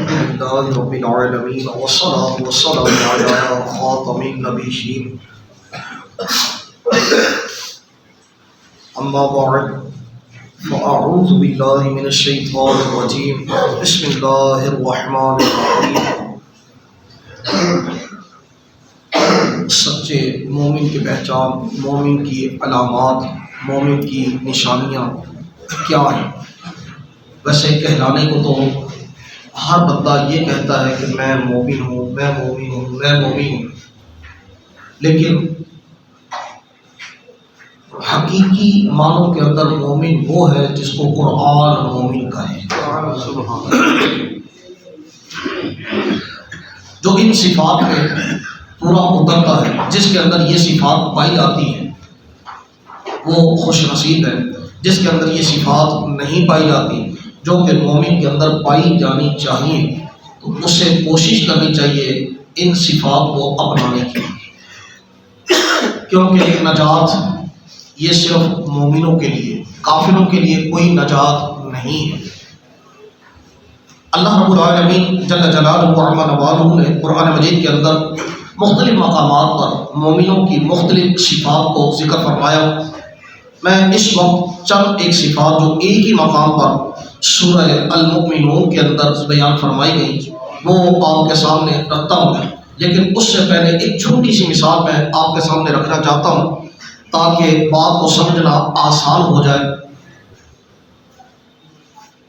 لله رب العالمين والصلاة والسلام على خاتم النبيين أما بعد فأعوذ بالله من الشيطان الرجيم بسم الله الرحمن الرحيم. سچے مومن کی پہچان، مومن کی علامات، مومن کی نشانیاں کیا ہیں؟ ویسے کہلانے کو تو ہر بندہ یہ کہتا ہے کہ میں مومن ہوں، میں مومن ہوں، میں مومن ہوں، لیکن حقیقی معنوں کے اندر مومن وہ ہے جس کو قرآن مومن کہے، جو ان صفات میں پورا اترتا ہے، جس کے اندر یہ صفات پائی جاتی ہیں وہ خوش نصیب ہے. جس کے اندر یہ صفات نہیں پائی جاتی جو کہ مومن کے اندر پائی جانی چاہیے، تو اس سے کوشش کرنی چاہیے ان صفات کو اپنانے کی، کیونکہ نجات یہ صرف مومنوں کے لیے، کافروں کے لیے کوئی نجات نہیں ہے. اللہ رب العالمین جل جلالہ و عظم نوالہ نے قرآن مجید کے اندر مختلف مقامات پر مومنوں کی مختلف صفات کو ذکر فرمایا. میں اس وقت چند ایک صفات جو ایک ہی مقام پر سورہ المؤمنون کے اندر بیان فرمائی گئی وہ آپ کے سامنے رکھتا ہوں، لیکن اس سے پہلے ایک چھوٹی سی مثال میں آپ کے سامنے رکھنا چاہتا ہوں تاکہ بات کو سمجھنا آسان ہو جائے.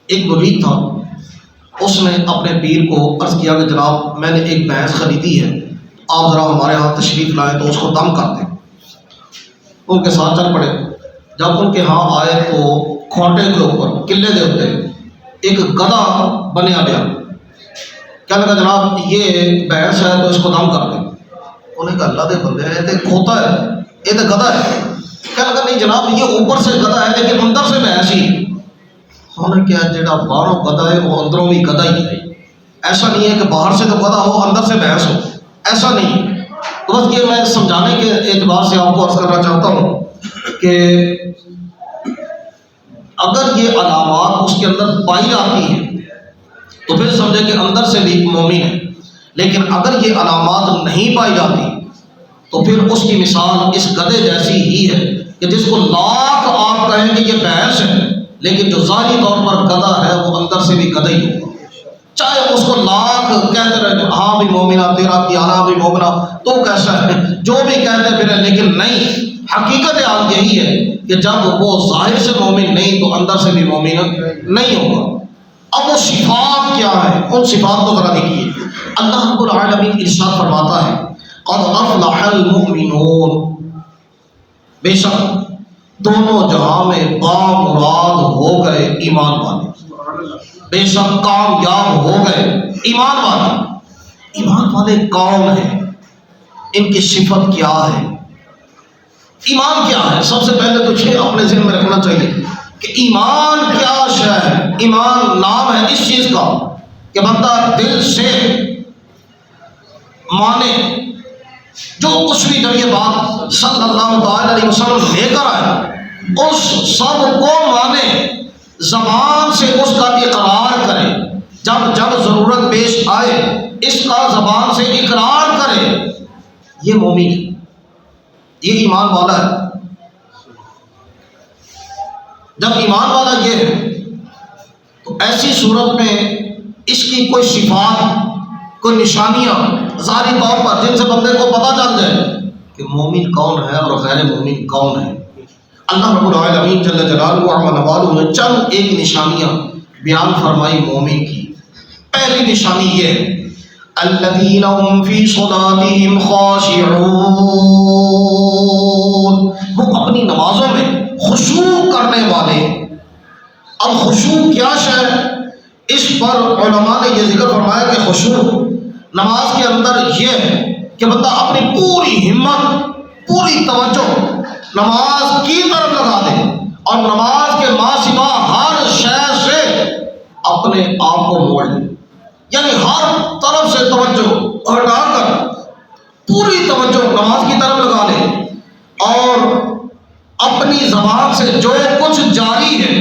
ایک مرید تھا، اس نے اپنے پیر کو عرض کیا کہ جناب میں نے ایک بھینس خریدی ہے، آپ ذرا ہمارے ہاں تشریف لائیں تو اس کو دم کر دیں. ان کے ساتھ چل پڑے. جب ان کے ہاں آئے تو کھوٹے کے اوپر قلعے کے اوپر ایک گدھا بنیا گیا. کہنے لگا جناب یہ بھینس ہے تو اس کو دم کر دیں. انہوں نے کہا اللہ دے بندے یہ تو کھوتا ہے، یہ تو گدھا ہے. کہنے لگا نہیں جناب یہ اوپر سے گدھا ہے لیکن اندر سے بھینس ہی. انہوں نے کہا جڑا باہروں گدھا ہے وہ اندروں بھی گدھا ہی ہے. ایسا نہیں ہے کہ باہر سے تو گدھا ہو اندر سے بھینس ہو، ایسا نہیں. تو بس یہ میں سمجھانے کے اعتبار سے آپ کو عرض کرنا چاہتا ہوں کہ اگر یہ علامات اس کے اندر پائی جاتی ہیں تو پھر سمجھے کہ اندر سے بھی مومن ہے، لیکن اگر یہ علامات نہیں پائی جاتی تو پھر اس کی مثال اس گدھے جیسی ہی ہے کہ جس کو لاکھ آپ کہیں کہ یہ بھینس ہے، لیکن جو ظاہری طور پر گدھا ہے وہ اندر سے بھی گدھا ہی ہوگا. چاہے اس کو لاکھ کہتے رہے ہاں بھی مومنہ تیرا پیارا بھی مومنہ تو کیسا ہے، جو بھی کہتے پھر، لیکن نہیں. حقیقت حال یہی ہے کہ جب وہ ظاہر سے مومن نہیں تو اندر سے بھی مومن نہیں ہوگا. اب وہ صفات کیا ہے، ان صفات کو ذرا دیکھیے. اللہ رب العالمین ارشاد فرماتا ہے قد افلح المؤمنون، بے شک دونوں جہاں میں بامراد ہو گئے ایمان والے، بے شک کامیاب ہو گئے ایمان والے. ایمان والے کون ہیں، ان کی صفت کیا ہے، ایمان کیا ہے؟ سب سے پہلے تو یہ اپنے ذہن میں رکھنا چاہیے کہ ایمان کیا شے ہے. ایمان نام ہے اس چیز کا کہ بندہ دل سے مانے جو کچھ بھی جب یہ بات صلی اللہ تعالی علیہ وسلم لے کر آئے اس سب کو مانے، زبان سے اس کا اقرار کرے، جب ضرورت پیش آئے اس کا زبان سے اقرار کرے، یہ مومن ہے، یہ ایمان والا ہے. جب ایمان والا یہ ہے تو ایسی صورت میں اس کی کوئی صفات، کوئی نشانیاں ظاہری طور پر جن سے بندے کو پتہ چل جائے کہ مومن کون ہے اور غیر مومن کون ہے. اللہ رب العالمین جل جلالہ و عظم نوالہ نے چند ایک نشانیاں بیان فرمائی مومن کی. پہلی نشانی یہ ہے الذین هم فی صلاتهم خاشعون، وہ اپنی نمازوں میں خشوع کرنے والے. اب خشوع کیا شے، اس پر علماء نے یہ ذکر فرمایا کہ خشوع نماز کے اندر یہ ہے کہ بندہ اپنی پوری ہمت، پوری توجہ نماز کی طرف لگا دے اور نماز کے ما سوا ہر شے سے اپنے آپ کو موڑ لے، یعنی ہر طرف سے توجہ ہٹا کر پوری توجہ نماز کی طرف لگا لے اور اپنی زبان سے جو کچھ جاری ہے،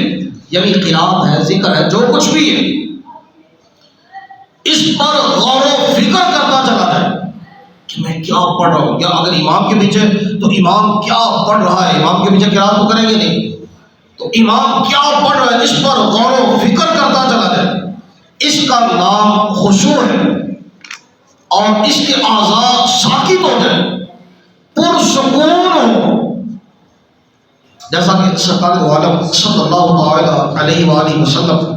یعنی قرات ہے، ذکر ہے، جو کچھ بھی ہے اس پر غور و فکر کرتا چلا جائے کہ میں کیا پڑھ رہا ہوں، یا اگر امام کے پیچھے تو امام کیا پڑھ رہا ہے، امام کے پیچھے قرات تو کریں گے نہیں، تو امام کیا پڑھ رہا ہے اس پر غور و فکر کرتا چلا جائے، اس کا نام خشوع ہے، اور اس کے اعضاء ساکت ہو جائیں، پرسکون ہو، جیسا کہ سرکار دو عالم صلی اللہ علیہ وآلہ وسلم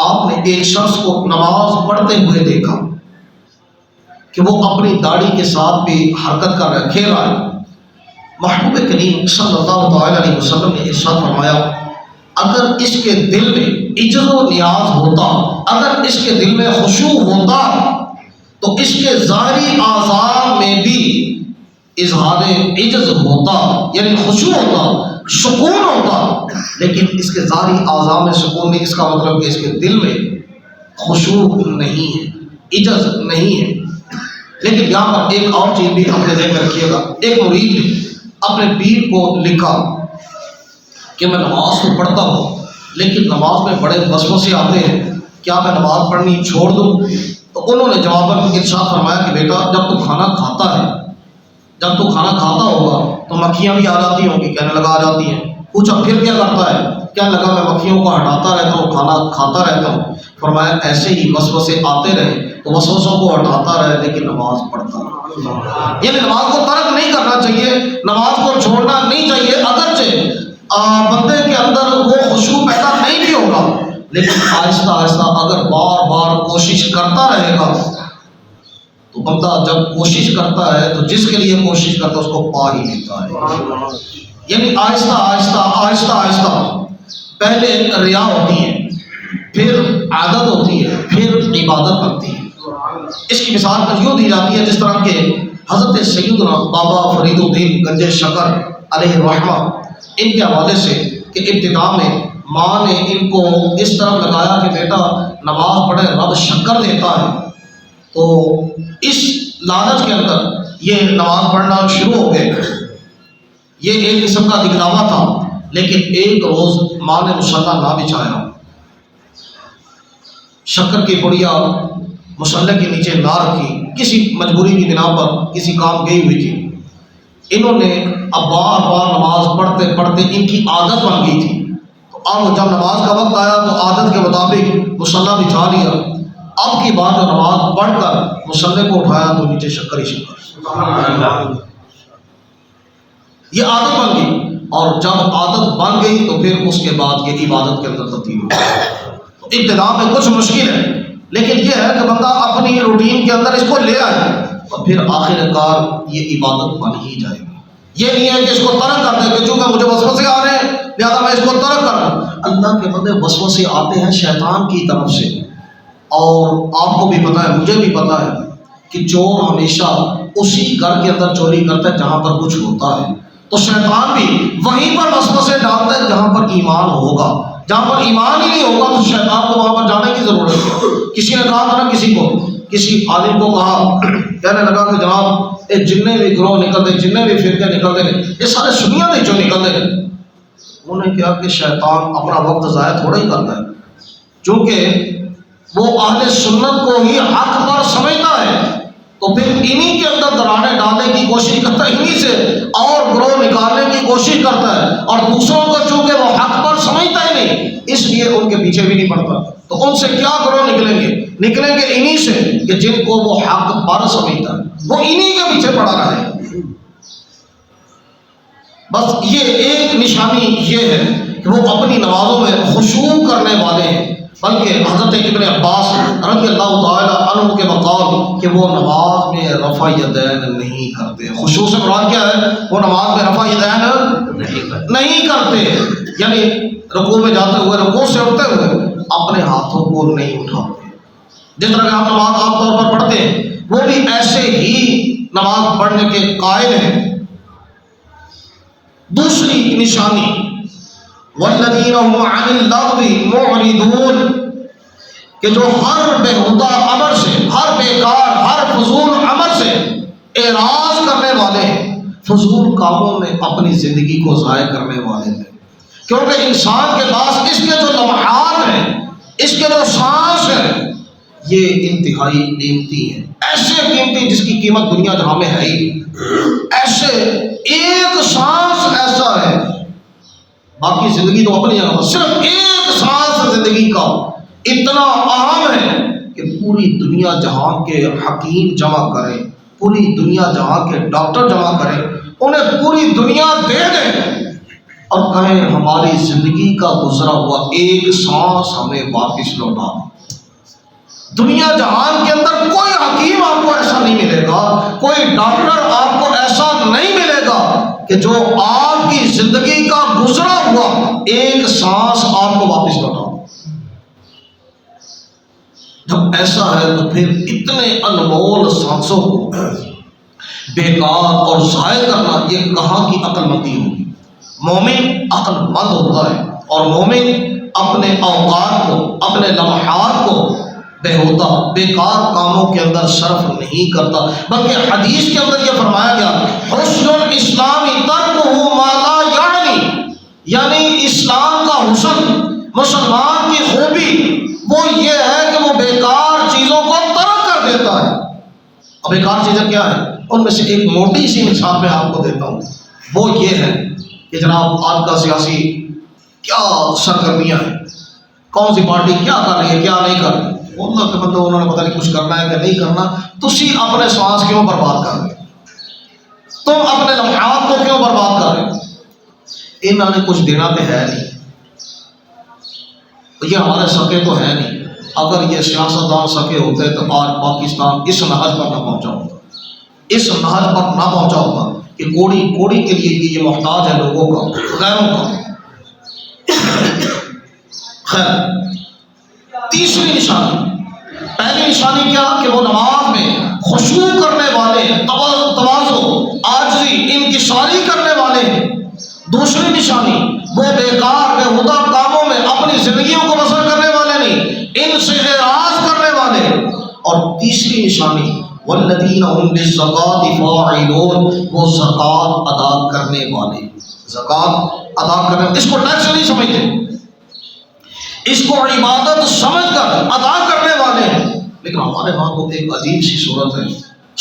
آپ نے ایک شخص کو نماز پڑھتے ہوئے دیکھا کہ وہ اپنی داڑھی کے ساتھ بھی حرکت کر رہا ہے، کھیل رہا ہے۔ محبوب کریم صلی اللہ علیہ وسلم نے ارشاد فرمایا اگر اس کے دل میں عجز و نیاز ہوتا، اگر اس کے دل میں خشوع ہوتا تو اس کے ظاہری اعضاء میں بھی اظہار عجز ہوتا، یعنی خشوع ہوتا، سکون ہوتا، لیکن اس کے ظاہری اعضاء میں سکون نہیں، اس کا مطلب کہ اس کے دل میں خشوع نہیں ہے، عجز نہیں ہے۔ لیکن یہاں پر ایک اور چیز بھی اپنے ذہن میں رکھیے گا، ایک مرید نے اپنے پیر کو لکھا کہ میں نماز تو پڑھتا ہوں لیکن نماز میں بڑے وسوسے آتے ہیں، کیا میں نماز پڑھنی چھوڑ دوں؟ تو انہوں نے جواباً ارشاد فرمایا کہ بیٹا جب تو کھانا کھاتا ہے، جب تو کھانا کھاتا ہوگا تو مکھیاں بھی آ جاتی ہوں گی، کہنے لگا آ جاتی ہیں، پوچھا پھر کیا کرتا ہے؟ کہنے لگا میں مکھیوں کو ہٹاتا رہتا ہوں، کھانا کھاتا رہتا ہوں۔ فرمایا ایسے ہی وسوسے آتے رہے تو وسوسوں کو ہٹاتا رہے لیکن نماز پڑھتا رہے، یعنی نماز کو ترک نہیں کرنا چاہیے، نماز کو چھوڑنا نہیں چاہیے، اگرچہ بندے کے اندر وہ خشوع پیدا نہیں بھی ہوگا، لیکن آہستہ آہستہ اگر بار بار کوشش کرتا رہے گا تو بندہ جب کوشش کرتا ہے تو جس کے لیے کوشش کرتا ہے اس کو پا ہی لیتا ہے، یعنی آہستہ آہستہ آہستہ آہستہ پہلے ریا ہوتی ہے، پھر عادت ہوتی ہے، پھر عبادت بنتی ہے۔ اس کی مثال یوں دی جاتی ہے جس طرح کہ حضرت سیدنا بابا فرید الدین گنج شکر علیہ الرحمہ ان کے حوالے سے کہ ابتدا میں ماں نے ان کو اس طرح لگایا کہ بیٹا نماز پڑھے رب شکر دیتا ہے، تو اس لالچ کے اندر یہ نماز پڑھنا شروع ہو گئے، یہ ایک قسم کا دکھلاوا تھا۔ لیکن ایک روز ماں نے مصلی نہ بچھایا، شکر کی پڑیا مصلی کے نیچے نہ رکھی، کسی مجبوری کی بنا پر کسی کام گئی ہوئی تھی، انہوں نے اب بار بار نماز پڑھتے پڑھتے ان کی عادت بن گئی تھی، تو اب جب نماز کا وقت آیا تو عادت کے مطابق مصلی بچھا لیا، اب کی بات نماز پڑھ کر مصلی کو اٹھایا تو نیچے شکر ہی شکر، یہ عادت بن گئی، اور جب عادت بن گئی تو پھر اس کے بعد یہ عبادت کے اندر تبدیل ہو گئی۔ تو ابتدا میں کچھ مشکل ہے، لیکن یہ ہے کہ بندہ اپنی روٹین کے اندر اس کو لے آئے تو پھر آخر کار یہ عبادت بن ہی جائے گی۔ یہ نہیں ہے کہ اس کو ترک کر دے کہ چونکہ مجھے وسوسے آ رہے ہیں لہٰذا میں اس کو ترک کر دوں۔ اللہ کے بندے وسوسے آتے ہیں شیطان کی طرف سے، اور آپ کو بھی پتہ ہے، مجھے بھی پتہ ہے کہ چور ہمیشہ اسی گھر کے اندر چوری کرتا ہے جہاں پر کچھ ہوتا ہے، تو شیطان بھی وہیں پر وسوسے ڈالتا ہے جہاں پر ایمان ہوگا، جہاں پر ایمان ہی نہیں ہوگا تو شیطان کو وہاں پر جانے کی ضرورت ہے۔ کسی نے کہا تھا نا، کسی عالم کو کہا، کہنے لگا کہ جناب یہ جتنے بھی گروہ نکلتے، جتنے بھی فرقے نکلتے ہیں، یہ سارے سنیاں نہیں جو نکلتے ہیں۔ انہوں نے کہا کہ شیطان اپنا وقت ضائع تھوڑا ہی کرتا ہے، چونکہ وہ اہل سنت کو ہی حق پر سمجھتا ہے تو پھر انہی کے اندر دراڑیں ڈالنے کی کوشش کرتا ہے، انہی سے اور گروہ نکالنے کی کوشش کرتا ہے، اور دوسروں کو چونکہ وہ حق پر سمجھتا ہی نہیں اس لیے ان کے پیچھے بھی نہیں پڑتا، تو ان سے کیا گروہ نکلیں گے انہی سے کہ جن کو وہ حق پر سمجھتا ہے، وہ انہی کے پیچھے پڑا رہے۔ بس یہ ایک نشانی یہ ہے کہ وہ اپنی نمازوں میں خشوع کرنے والے ہیں، بلکہ حضرت ابن عباس رضی اللہ تعالیٰ عنہ کے مقال کہ وہ نماز میں رفع یدین نہیں کرتے۔ خشوع سے مراد کیا ہے؟ وہ نماز میں رفع یدین نہیں کرتے، یعنی رکوع میں جاتے ہوئے، رکوع سے اٹھتے ہوئے اپنے ہاتھوں کو نہیں اٹھاتے، جس طرح کہ ہم نماز عام طور پر پڑھتے ہیں وہ بھی ایسے ہی نماز پڑھنے کے قائل ہیں۔ دوسری نشانی والذین هم عن اللغو معرضون، کہ جو ہر بےہودہ عمل سے، ہر بیکار، ہر فضول عمل سے اعراض کرنے والے ہیں، فضول کاموں میں اپنی زندگی کو ضائع کرنے والے ہیں، کیونکہ انسان کے پاس اس کے جو لمحات ہیں، اس کے جو سانس ہیں، یہ انتہائی قیمتی ہے، ایسے قیمتی جس کی قیمت دنیا جہاں میں ہے ہی، ایسے ایک سانس ایسا ہے، باقی زندگی تو اپنی جگہ، صرف ایک سانس زندگی کا اتنا اہم ہے کہ پوری دنیا جہاں کے حکیم جمع کریں، پوری دنیا جہاں کے ڈاکٹر جمع کریں، انہیں پوری دنیا دے دیں اور کہیں ہماری زندگی کا گزرا ہوا ایک سانس ہمیں واپس لوٹا دیں۔ دنیا جہان کے اندر کوئی حکیم آپ کو ایسا نہیں ملے گا، کوئی ڈاکٹر آپ کو ایسا نہیں ملے گا کہ جو آپ کی زندگی کا گزرا ہوا ایک سانس آپ کو واپس لوٹا۔ جب ایسا ہے تو پھر اتنے انمول سانسوں کو بیکار اور ضائع کرنا یہ کہاں کی عقل مندی ہوگی؟ مومن عقل مند ہوتا ہے اور مومن اپنے اوقات کو، اپنے لمحات کو بےہودہ بیکار کاموں کے اندر صرف نہیں کرتا، بلکہ حدیث کے اندر یہ فرمایا گیا حسن الاسلام ترکہ ما لا یعنی، یعنی اسلام کا حسن، مسلمان کی خوبی وہ یہ ہے کہ وہ بیکار چیزوں کو ترک کر دیتا ہے۔ اب بیکار چیزیں کیا ہیں؟ ان میں سے ایک موٹی سی مثال میں آپ کو دیتا ہوں، وہ یہ ہے کہ جناب آج کا سیاسی کیا سرگرمیاں ہیں، کون سی پارٹی کیا کر رہی ہے کیا نہیں کر رہی، اللہ کے مطلب انہوں نے پتہ نہیں کچھ کرنا ہے کہ نہیں کرنا، تسی اپنے سانس کیوں برباد کر رہے، تم اپنے لمحات کو کیوں برباد کر رہے؟ انہوں نے کچھ دینا تو ہے نہیں، یہ ہمارے سکے تو ہے نہیں، اگر یہ سیاستدان سکے ہوتے تو آج پاکستان اس نہج پر نہ پہنچا ہوتا، اس نہج پر نہ پہنچا ہوتا کہ کوڑی کوڑی کے لیے یہ محتاج ہے لوگوں کا، غیروں کا۔ خیر، تیسری نشانی، پہلی نشانی کیا کہ وہ نماز میں خشوع کرنے والے ہیں، تواضع، عاجزی، انکساری کرنے والے ہیں۔ دوسری نشانی وہ بیکار بےہودہ کاموں میں اپنی زندگیوں کو بسر کرنے والے نہیں، ان سے اعراض کرنے والے۔ اور تیسری نشانی والذین هم للزکاة فاعلون، وہ زکوٰۃ ادا کرنے والے، زکوٰۃ ادا کرنے، اس کو ٹیکس نہیں سمجھتے، اس کو عبادت سمجھ کر ادا کرنے والے ہیں۔ لیکن ہمارے ہاں تو ایک عجیب سی صورت ہے،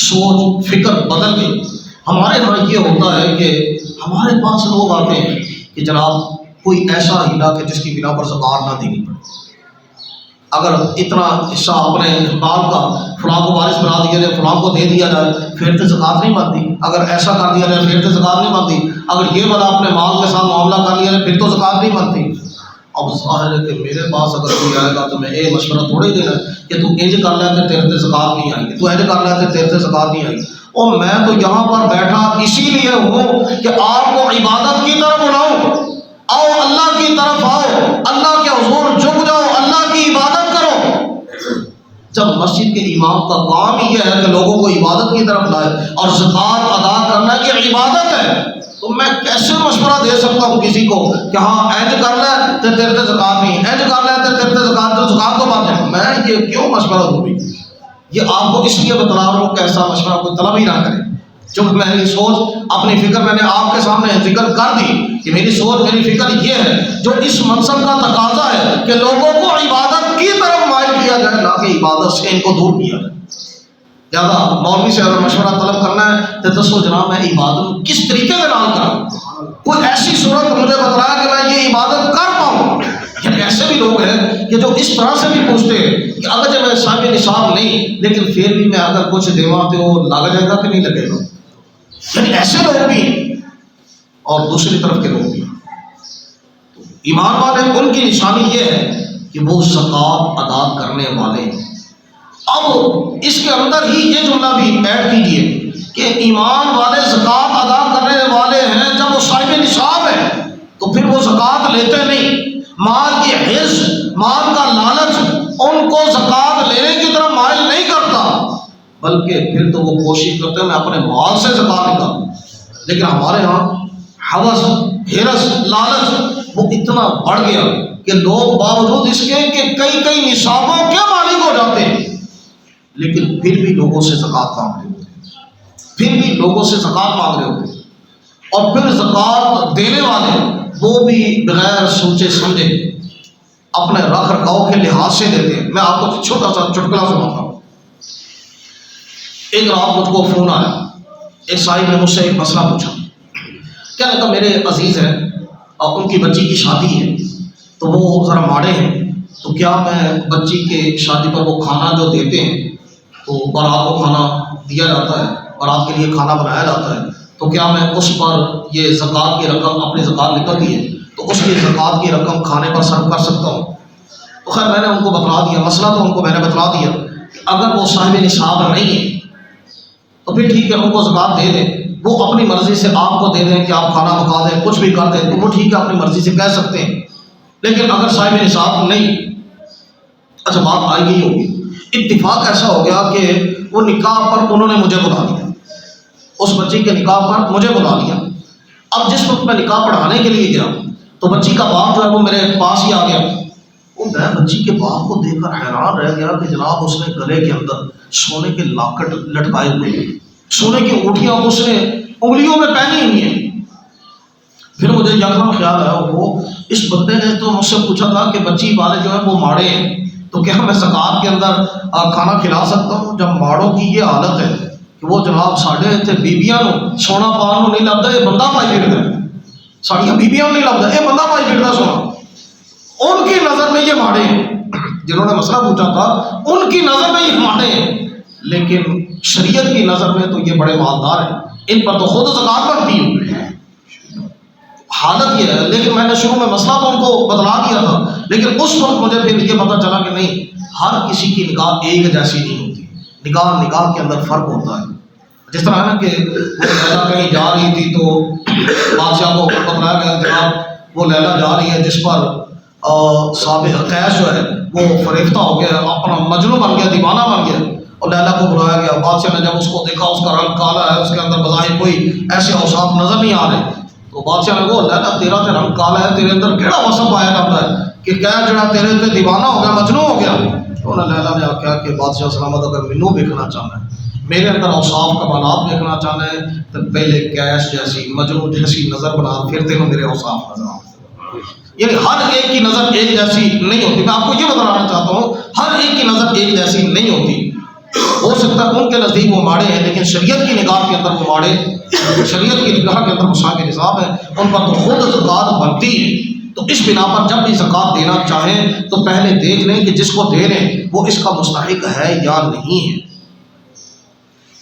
سوچ فکر بدل گئی۔ ہمارے ہاں یہ ہوتا ہے کہ ہمارے پاس لوگ آتے ہیں کہ جناب کوئی ایسا ہیلا کہ جس کی بنا پر زکوٰۃ نہ دینی پڑے، اگر اتنا حصہ اپنے مال کا فلاں کو وارث بنا دیا جائے، فلاں کو دے دیا جائے، پھر تو زکوٰۃ نہیں بنتی، اگر ایسا کر دیا جائے پھر تو زکوٰۃ نہیں بنتی، اگر یہ والا اپنے مال کے ساتھ معاملہ کر لیا جائے پھر تو زکوٰۃ نہیں بنتی۔ اب ظاہر ہے کہ میرے پاس اگر کوئی آئے گا تو میں یہ مشورہ تھوڑے دینا کہ تو انج کر لے تو تیرے سے زکوٰۃ نہیں آئے گی، تو انج کر لے تو تیرے سے زکوٰۃ نہیں آئے گی۔ اور میں تو یہاں پر بیٹھا اسی لیے ہوں کہ آپ کو عبادت کی طرف بلاؤں، آؤ اللہ کی طرف آؤ، اللہ کے حضور جھک جاؤ، اللہ کی عبادت کرو۔ جب مسجد کے امام کا کام ہی یہ ہے کہ لوگوں کو عبادت کی طرف لائے اور زکوٰۃ ادا کرنا یہ عبادت ہے، تو میں کیسے مشورہ دے سکتا ہوں کسی کو کہ ہاں اینج کر لے تو تیرے سے زکوٰۃ نہیں، اینج کر لے تو تیرے سے زکوٰۃ تو بن جائے؟ میں یہ کیوں مشورہ دوں گی؟ یہ آپ کو اس لیے بتلا رہا ہوں کہ ایسا مشورہ کوئی طلب ہی نہ کرے۔ چونکہ میری سوچ اپنی فکر میں نے آپ کے سامنے ذکر کر دی کہ میری سوچ میری فکر یہ ہے جو اس منصب کا تقاضا ہے کہ لوگوں کو عبادت کی طرف مائل کیا جائے، نہ کہ عبادت سے ان کو دور کیا جائے۔ زیادہ مولوی سے اگر مشورہ طلب کرنا ہے تو دسو جناب میں عبادت کس طریقے کے نام کروں، کوئی ایسی صورت مجھے بتلایا کہ میں یہ عبادت کر پاؤں۔ ایسے بھی لوگ ہیں کہ جو اس طرح سے بھی پوچھتے ہیں کہ اگر جب میں صاحب نصاب نہیں لیکن پھر بھی میں اگر کچھ دیواں تو وہ لگ جائے گا کہ نہیں لگے گا، یعنی ایسے لوگ بھی اور دوسری طرف کے لوگ بھی۔ ایمان والے ان کی نشانی یہ ہے کہ وہ زکوٰۃ ادا کرنے والے۔ اب اس کے اندر ہی یہ جملہ بھی ایڈ کیجیے کہ ایمان والے زکوٰۃ ادا کرنے والے ہیں، جب وہ صاحب نصاب ہے تو پھر وہ زکوٰۃ لیتے نہیں، مال کی حرص، مال کا لالچ ان کو زکوٰۃ لینے کی طرف مائل نہیں کرتا، بلکہ پھر تو وہ کوشش کرتے ہیں میں اپنے مال سے زکوٰۃ نکالوں۔ لیکن ہمارے ہاں ہوس، حرص، لالچ وہ اتنا بڑھ گیا کہ لوگ باوجود اس کے کہ کئی نصابوں کے مالک ہو جاتے ہیں لیکن پھر بھی لوگوں سے زکوٰۃ مانگ رہے ہوتے ہیں، پھر بھی لوگوں سے زکوٰۃ مانگ رہے ہوتے ہیں، اور پھر زکوٰۃ دینے والے وہ بھی بغیر سوچے سمجھے اپنے رکھ رکھاؤ کے لحاظ سے دیتے ہیں. میں آپ کو چھوٹا سا چٹکلا سناتا ہوں. ایک رات مجھ کو فون آیا, ایک صاحب نے مجھ سے ایک مسئلہ پوچھا. کہنے لگا میرے عزیز ہیں اور ان کی بچی کی شادی ہے تو وہ ذرا ماڑے ہیں, تو کیا میں بچی کے شادی پر وہ کھانا جو دیتے ہیں تو بارات کو کھانا دیا جاتا ہے, بارات کے لیے کھانا بنایا جاتا ہے, تو کیا میں اس پر یہ زکوٰۃ کی رقم, اپنی زکوٰۃ نکلتی ہے تو اس کی زکوٰۃ کی رقم کھانے پر صرف کر سکتا ہوں؟ تو خیر میں نے ان کو بتلا دیا مسئلہ, تو ان کو میں نے بتلا دیا کہ اگر وہ صاحب نصاب نہیں ہے تو پھر ٹھیک ہے ان کو زکوٰۃ دے دیں, وہ اپنی مرضی سے آپ کو دے دیں کہ آپ کھانا پکا دیں, کچھ بھی کر دیں, تو وہ ٹھیک ہے اپنی مرضی سے کہہ سکتے ہیں. لیکن اگر صاحب نصاب نہیں, اچھا بات آئی گئی ہوگی, اتفاق ایسا ہو گیا کہ وہ نکاح پر انہوں نے مجھے بلا دیا, اس بچی کے نکاح پر مجھے بلا لیا. اب جس وقت میں نکاح پڑھانے کے لیے گیا تو بچی کا باپ جو ہے وہ میرے پاس ہی آ گیا. میں بچی کے باپ کو دیکھ کر حیران رہ گیا کہ جناب اس نے گلے کے اندر سونے کے لاکٹ لٹکائے ہوئے, سونے کی انگوٹھیاں اس نے انگلیوں میں پہنی ہوئی ہیں. پھر مجھے یکدم خیال آیا, وہ اس بندے نے تو مجھ سے پوچھا تھا کہ بچی والے جو ہیں وہ ماڑے ہیں, تو کیا میں زکوٰۃ کے اندر کھانا کھلا سکتا ہوں؟ جب ماڑوں کی یہ حالت ہے کہ وہ جناب ساڑھے اتنے بیبیاں سونا پان نہیں لگتا, یہ بندہ پائی پھرتا ہے, ساڑیاں بیبیاں نہیں لگتا, یہ بندہ پائی پھرتا سونا. ان کی نظر میں یہ ماڑے ہیں, جنہوں نے مسئلہ پوچھا تھا ان کی نظر میں یہ ماڑے ہیں, لیکن شریعت کی نظر میں تو یہ بڑے مالدار ہیں, ان پر تو خود زکوٰۃ بنتی ہے. حالت یہ ہے. لیکن میں نے شروع میں مسئلہ تو ان کو بتلا دیا تھا, لیکن اس وقت مجھے پھر یہ پتہ چلا کہ نہیں, ہر کسی کی نگاہ ایک جیسی نہیں ہوتی, نگاہ کے اندر فرق ہوتا ہے. جس طرح ہے نا کہ وہ لیلا کہیں جا رہی تھی تو بادشاہ کو بتلایا گیا جناب وہ لیلا جا رہی ہے جس پر سابق قیس جو ہے وہ فریفتہ ہو گیا, اپنا مجنون بن گیا, دیوانہ بن گیا, اور لیلا کو بلایا گیا. بادشاہ نے جب اس کو دیکھا, اس کا رنگ کالا ہے, اس کے اندر بظاہر کوئی ایسے اوصاف نظر نہیں آ رہے, تو بادشاہ نے کہا لیلا تیرا تو رنگ کالا ہے, تیرے اندر کیڑا وصف پایا جاتا ہے کہ کیا جڑا تیرے تے دیوانہ ہو گیا, مجنون ہو گیا. تو لیلا نے کہا کہ بادشاہ سلامت اگر مینوں دیکھنا چاہنا ہے, میرے اندر اوصاف کمالات دیکھنا چاہنا ہے, تو پہلے قیس جیسی مجنون جیسی نظر بنا, پھر تینوں میرے اوصاف نظر آ. یعنی ہر ایک کی نظر ایک جیسی نہیں ہوتی. میں آپ کو یہ بتانا چاہتا ہوں, ہر ایک کی نظر ایک جیسی نہیں ہوتی. ہو سکتا ہے ان کے نزدیک وہ ماڑے ہیں, لیکن شریعت کی نگاہ کے اندر وہ ماڑے, شریعت کی نگاہ کے اندر وہ صاحب نصاب ہے, ان پر تو خود زکوٰۃ بنتی ہے. تو اس بنا پر جب بھی زکوٰۃ دینا چاہیں تو پہلے دیکھ لیں کہ جس کو دے رہے ہیں وہ اس کا مستحق ہے یا نہیں ہے.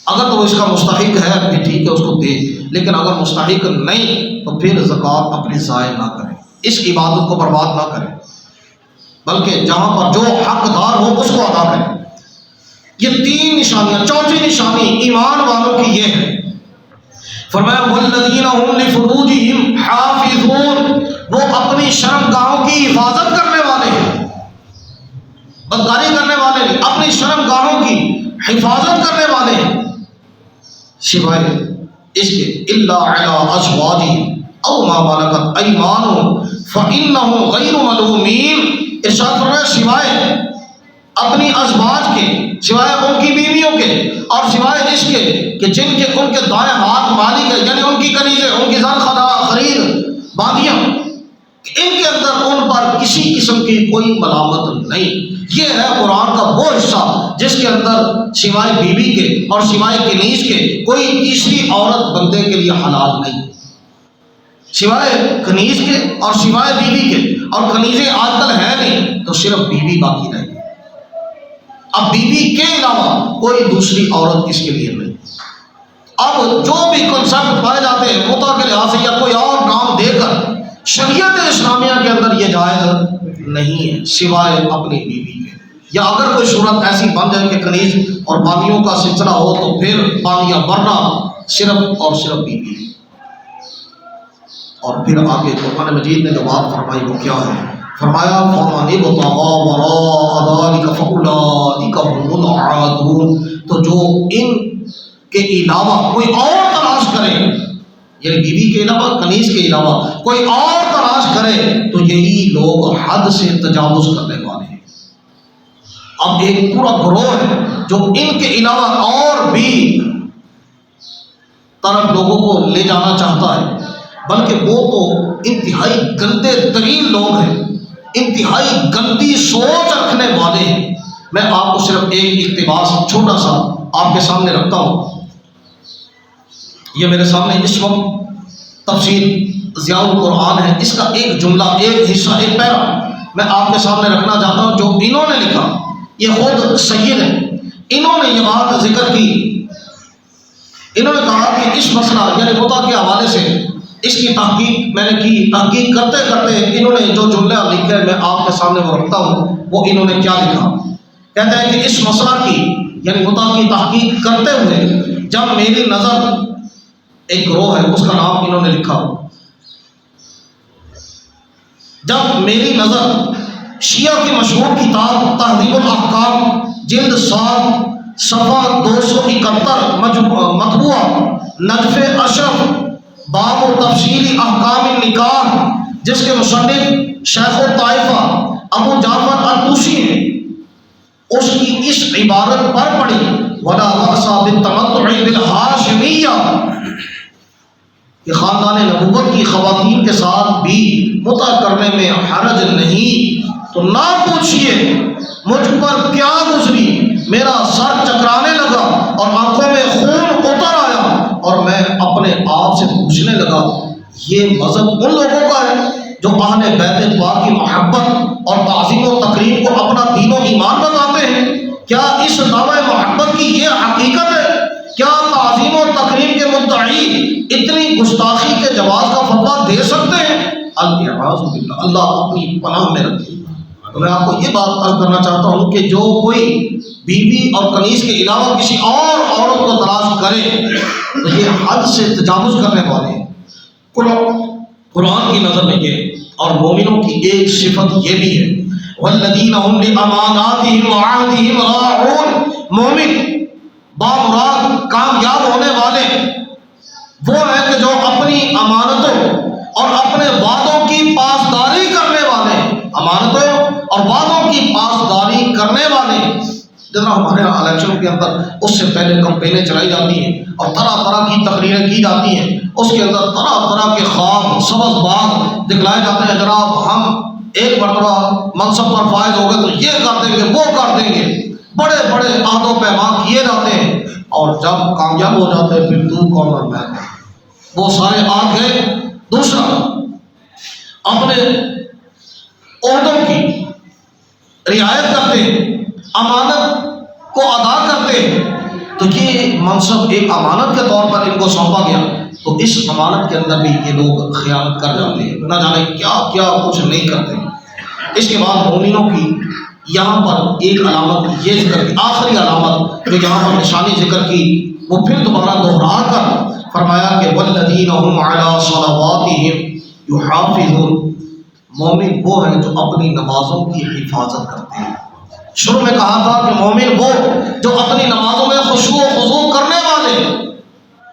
اگر تو وہ اس کا مستحق ہے پھر ٹھیک ہے اس کو دے, لیکن اگر مستحق نہیں تو پھر زکوٰۃ اپنی ضائع نہ کریں, اس عبادت کو برباد نہ کریں, بلکہ جہاں پر جو حقدار ہو اس کو ادا کریں. یہ تین نشانیاں. چوتھی نشانی ایمان والوں کی یہ ہے, فرمایا والذین هم لفروجہم حافظون, وہ اپنی شرمگاہوں کی حفاظت کرنے والے ہیں, بدکاری کرنے والے نہیں, اپنی شرمگاہوں کی حفاظت کرنے والے ہیں, سوائے اس کے الا علی ازواجہم او ما ملکت ایمانہم فانہم غیر ملومین. ارشاد فرمایا سوائے اپنی ازواج کے, سوائے ان کی بیویوں کے, اور سوائے اس کے کہ جن کے ان کے دائیں ہاتھ مالک ہے, یعنی ان کی کنیزیں, ان کی زر خرید باندیاں, ان کے اندر ان پر کسی قسم کی کوئی ملامت نہیں. یہ ہے قرآن کا وہ حصہ جس کے اندر سوائے بیوی کے اور سوائے کنیز کے کوئی تیسری عورت بندے کے لیے حلال نہیں, سوائے کنیز کے اور سوائے بیوی کے, اور کنیزیں آج کل ہے نہیں تو صرف بیوی باقی رہے گی. اب بیوی کے علاوہ کوئی دوسری عورت کس کے لیے نہیں. اب جو بھی کنسپٹ پائے جاتے ہیں متع کے لحاظ سے یا کوئی اور نام دے کر, شریعت اسلامیہ کے اندر یہ جائز نہیں ہے سوائے اپنی بیوی کے. یا اگر کوئی صورت ایسی بن جائے کہ کنیز اور باندیوں کا سلسلہ ہو تو پھر باندیاں, ورنہ صرف اور صرف بیوی. اور پھر آگے قرآن مجید نے جو بات فرمائی وہ کیا ہے, فرمایا فَمَنِ ابْتَغَىٰ وَرَاءَ ذَٰلِكَ فَأُولَٰئِكَ هُمُ الْعَادُونَ, تو جو ان کے علاوہ کوئی اور تلاش کرے, یعنی بیوی کے علاوہ کنیز کے علاوہ کوئی اور تلاش کرے تو یہی لوگ حد سے تجاوز کرنے والے ہیں. اب ایک پورا گروہ ہے جو ان کے علاوہ اور بھی طرف لوگوں کو لے جانا چاہتا ہے, بلکہ وہ تو انتہائی گندے ترین لوگ ہیں انتہائی گندی سوچ رکھنے والے ہیں۔ میں آپ کو صرف ایک اقتباس چھوٹا سا آپ کے سامنے رکھتا ہوں۔ یہ میرے سامنے اس وقت تفسیر ضیاء القرآن ہے، اس کا ایک جملہ، ایک حصہ، ایک پیرا میں آپ کے سامنے رکھنا چاہتا ہوں جو انہوں نے لکھا۔ یہ خود سید ہیں، انہوں نے یہ بات ذکر کی۔ انہوں نے کہا کہ اس مسئلہ یعنی متع کے حوالے سے اس کی تحقیق میں نے کی، تحقیق کرتے کرتے انہوں نے جو جملہ لکھے میں آپ کے سامنے وہ رکھتا ہوں، وہ انہوں نے کیا لکھا۔ کہتے ہیں کہ اس مسئلہ کی یعنی متع کی تحقیق کرتے ہوئے جب میری نظر، ایک گروہ ہے اس کا نام انہوں نے لکھا، جب میری نظر شیعہ کی مشہور کتاب تہذیب الاحکام جلد 7 صفحہ 271 مطبوعہ نجف اشرف باب و تفصیلی احکام النکاح، جس کے مصنف شیخ الطائفہ ابو جعفر الطوسی ہیں، اس کی اس عبارت پر پڑھی وَلَا بَأْسَ بِالتَّمَتُّعِ بِالْحَاشِمِيَّةِ کہ خاندان نبوت کی خواتین کے ساتھ بھی متع کرنے میں حرج نہیں۔ تو نہ پوچھئے مجھ پر کیا گزری، میرا سر چکرانے لگا اور آنکھوں میں خون اتر آیا اور میں اپنے آپ سے پوچھنے لگا یہ مذہب ان لوگوں کا ہے جو اہل بیت پاک کی محبت اور تعظیم و تقریب کو اپنا دین و ایمان بتاتے ہیں؟ کیا اس دعوی محبت کی یہ حقیقت ہے؟ کیا تعظیم و تقریب کے مدعی اتنی گستاخی کے جواز کا فتویٰ دے سکتے ہیں؟ اللہ اپنی پناہ میں رکھے۔ تو میں آپ کو یہ بات عرض کرنا چاہتا ہوں کہ جو کوئی بیوی اور کنیز کے علاوہ کسی اور عورت کو تلاش کرے تو یہ حد سے تجاوز کرنے والے ہیں۔ قرآن کی نظر میں یہ اور مومنوں کی ایک صفت یہ بھی ہے والذین هم لاماناتهم وعهدهم راعون، مومن بامراد کامیاب ہونے والے وہ ہیں کہ جو اپنی امانتوں اور اپنے وعدوں کی پاسداری کرنے والے، امانتوں اور وعدوں کی پاسداری کرنے والے۔ جناب ہمارے یہاں الیکشن کے اندر اس سے پہلے کمپینیں چلائی جاتی ہیں اور طرح طرح کی تقریریں کی جاتی ہیں، اس کے اندر طرح طرح کے خواب سبز باغ دکھلائے جاتے ہیں۔ جناب ہم ایک مرتبہ منصب پر فائز ہو گئے تو یہ کر دیں گے، وہ کر دیں گے، بڑے بڑے عہد و پیمان کیے جاتے ہیں، اور جب کامیاب ہو جاتے ہیں پھر تو کون اور میں، وہ سارے عہد گئے۔ دوسرا، اپنے عہدوں کی رعایت کرتے ہیں، امانت کو ادا کرتے ہیں، تو یہ منصب ایک امانت کے طور پر ان کو سونپا گیا، تو اس امانت کے اندر بھی یہ لوگ خیانت کر جاتے ہیں، نہ جانے کیا کیا کچھ نہیں کرتے۔ اس کے بعد مومنوں کی یہاں پر ایک علامت یہ ذکر کی، آخری علامت جو یہاں پر نشانی ذکر کی، وہ پھر دوبارہ دوہرا کر فرمایا کہ والذین هم علی صلواتہم یحافظون، مومن وہ ہیں جو اپنی نمازوں کی حفاظت کرتے ہیں۔ شروع میں کہا تھا کہ مومن وہ جو اپنی نمازوں میں خشوع و خضوع کرنے والے،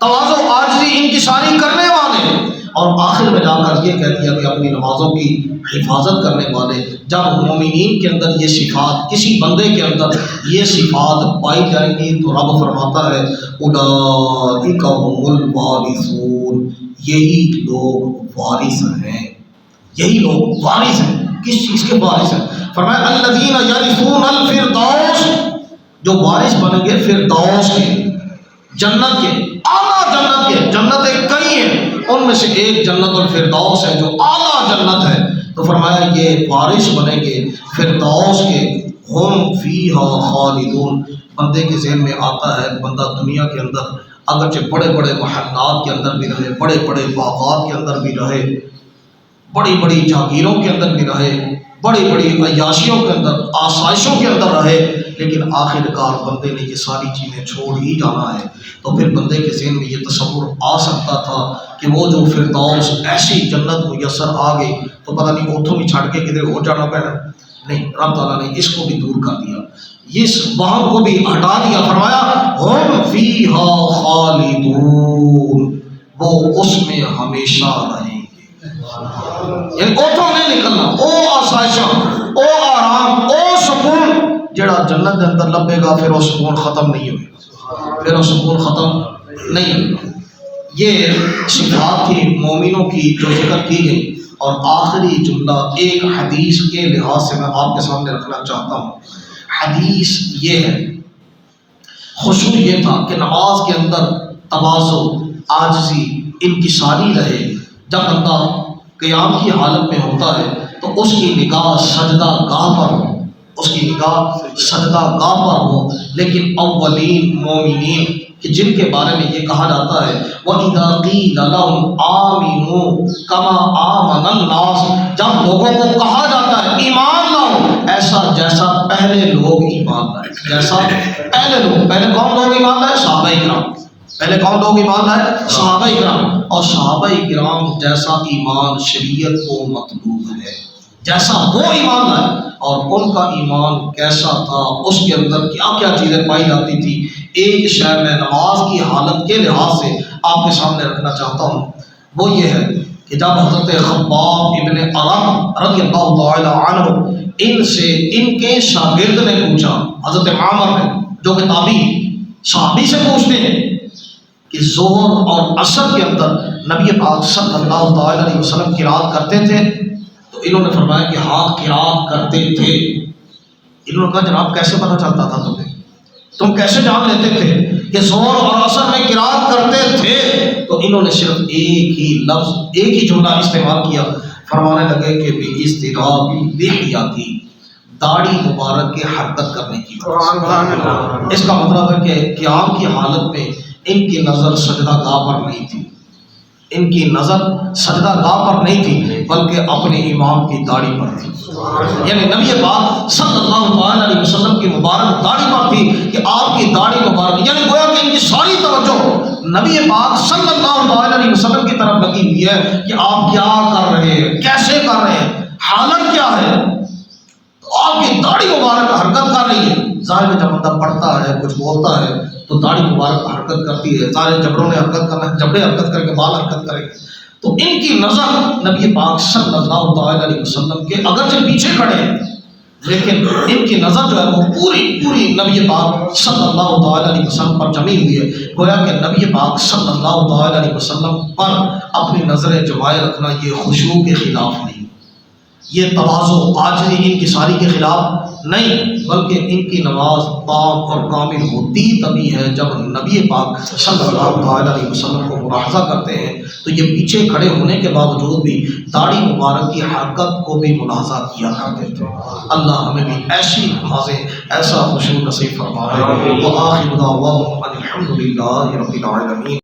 تواضع و عاجزی انکساری کرنے والے، اور آخر میں جا کر یہ کہہ دیا کہ اپنی نمازوں کی حفاظت کرنے والے۔ جب مومنین کے اندر یہ صفات، کسی بندے کے اندر یہ صفات پائی جائیں گی تو رب فرماتا ہے اولئک هم الوارثون، یہی لوگ وارث ہیں، یہی لوگ وارث ہیں۔ کس چیز کے وارث ہیں؟ فرمایا الذین یرثون الفردوس، جو وارث بنیں گے فردوس کے، جنت کے، اعلیٰ جنت کے۔ جنتیں کئی ہیں، ان میں سے ایک جنت الفردوس ہے جو اعلیٰ جنت ہے۔ تو فرمایا یہ وارث بنیں گے فردوس کے، ہم فیہا خالدون۔ بندے کے ذہن میں آتا ہے بندہ دنیا کے اندر اگرچہ بڑے بڑے محلات کے اندر بھی رہے، بڑے بڑے باغات کے اندر بھی رہے، بڑی بڑی جاگیروں کے اندر بھی رہے، بڑی بڑی عیاشیوں کے اندر، آسائشوں کے اندر رہے، لیکن آخر کار بندے نے یہ ساری چیزیں چھوڑ ہی جانا ہے۔ تو پھر بندے کے ذہن میں یہ تصور آ سکتا تھا کہ وہ جو فردوس ایسی جنت میسر آ گئی تو پتہ نہیں اتوں بھی چھڑ کے کدھر اور جانا پڑا۔ نہیں، رب تعالیٰ نے اس کو بھی دور کر دیا، اس وہم کو بھی ہٹا دیا۔ فرمایا ہم فیہا خالدون، وہ اس میں ہمیشہ رہیں گے، یعنی اتوں نہیں نکلنا۔ او آسائشاں، او آرام، او سکون جڑا جنت کے اندر لبے گا، پھر وہ سکون ختم نہیں ہوئے گا، پھر وہ سکون ختم نہیں ہوگا۔ یہ صفات تھی مومنوں کی جو ذکر کی گئی۔ اور آخری جملہ ایک حدیث کے لحاظ سے میں آپ کے سامنے رکھنا چاہتا ہوں. حدیث یہ ہے، خشوع یہ تھا کہ نماز کے اندر تواضع، عاجزی، انکساری رہے. جب بندہ قیام کی حالت میں ہوتا ہے تو اس کی نگاہ سجدہ گاہ پر ہو، اس کی نگاہ سجدہ گاہ پر ہو. لیکن اولین مومنین کہ جن کے بارے میں یہ کہا جاتا ہے وَإِذَا قِيلَ لَهُمْ آمِنُوا كَمَا آمَنَ النَّاسُ، جب لوگوں کو کہا جاتا ہے ایمان لاؤ ایسا جیسا پہلے لوگ ایمان لائے، جیسا پہلے کون لوگ ایمان لائے؟ صحابہ کرام. پہلے کون لوگ ایمان لائے؟ صحابہ کرام. اور صحابہ کرام جیسا ایمان شریعت کو مطلوب ہے، جیسا وہ ایمان لائے. اور ان کا ایمان کیسا تھا، اس کے اندر کیا کیا چیزیں پائی جاتی تھی. ایک شے میں نماز کی حالت کے لحاظ سے آپ کے سامنے رکھنا چاہتا ہوں، وہ یہ ہے کہ جب حضرت خباب ابن ارد رضی اللہ تعالی عنہ ان کے شاگرد نے پوچھا، حضرت معمر نے جو کہ تابعی صحابی سے پوچھتے ہیں کہ ظہر اور عصر کے اندر نبی پاک صلی اللہ تعالی علیہ وسلم قرات کرتے تھے؟ تو انہوں نے فرمایا کہ ہاں قرات کرتے تھے. انہوں نے کہا جناب کیسے پتہ چلتا تھا تمہیں، تم کیسے جان لیتے تھے کہ ظہر اور عصر میں قرات کرتے تھے؟ تو انہوں نے صرف ایک ہی لفظ، ایک ہی جملہ استعمال کیا. فرمانے لگے کہ باستراب لحیتی، داڑھی مبارک کے حرکت کرنے کی وجہ. اس کا مطلب ہے کہ قیام کی حالت میں ان کی نظر سجدہ گاہ پر نہیں تھی، ان کی نظر سجدہ گاہ پر نہیں تھی بلکہ اپنے امام کی داڑھی پر تھی. یعنی نبی پاک صلی اللہ علیہ وسلم کی مبارک داڑھی پر تھی کہ آپ کی داڑھی مبارک، یعنی گویا کہ ان کی ساری توجہ نبی پاک صلی اللہ علیہ وسلم کی طرف لگی ہوئی ہے کہ آپ کیا کر رہے ہیں، کیسے کر رہے ہیں، حالت کیا ہے. تو آپ کی داڑھی مبارک حرکت کر رہی ہے. ظاہر میں جب بندہ پڑھتا ہے کچھ بولتا ہے تو داڑھی مبارک حرکت کرتی ہے، سارے جبڑوں نے حرکت کرنا ہے، جبڑے حرکت کریں گے، بال حرکت کریں گے. تو ان کی نظر نبی پاک صلی اللہ تعالی علیہ وسلم کے اگرچہ پیچھے کھڑے ہیں لیکن ان کی نظر جو ہے وہ پوری نبی پاک صلی اللہ تعالی علیہ وسلم پر جمی ہوئی ہے. گویا کہ نبی پاک صلی اللہ تعالی علیہ وسلم پر اپنی نظریں جمائے رکھنا یہ خشوع کے خلاف نہیں، یہ تواضع عاجزی انکساری کے خلاف نہیں، بلکہ ان کی نماز تام اور کامل ہوتی تبھی ہے جب نبی پاک صلی اللہ تعالی علیہ وسلم کو ملاحظہ کرتے ہیں تو یہ پیچھے کھڑے ہونے کے باوجود بھی داڑھی مبارک کی حرکت کو بھی ملاحظہ کیا کرتے تھے. اللہ ہمیں بھی ایسی نمازیں، ایسا خشوع نصیب فرمائے. وآخر دعواہم ان الحمد للہ رب العالمین.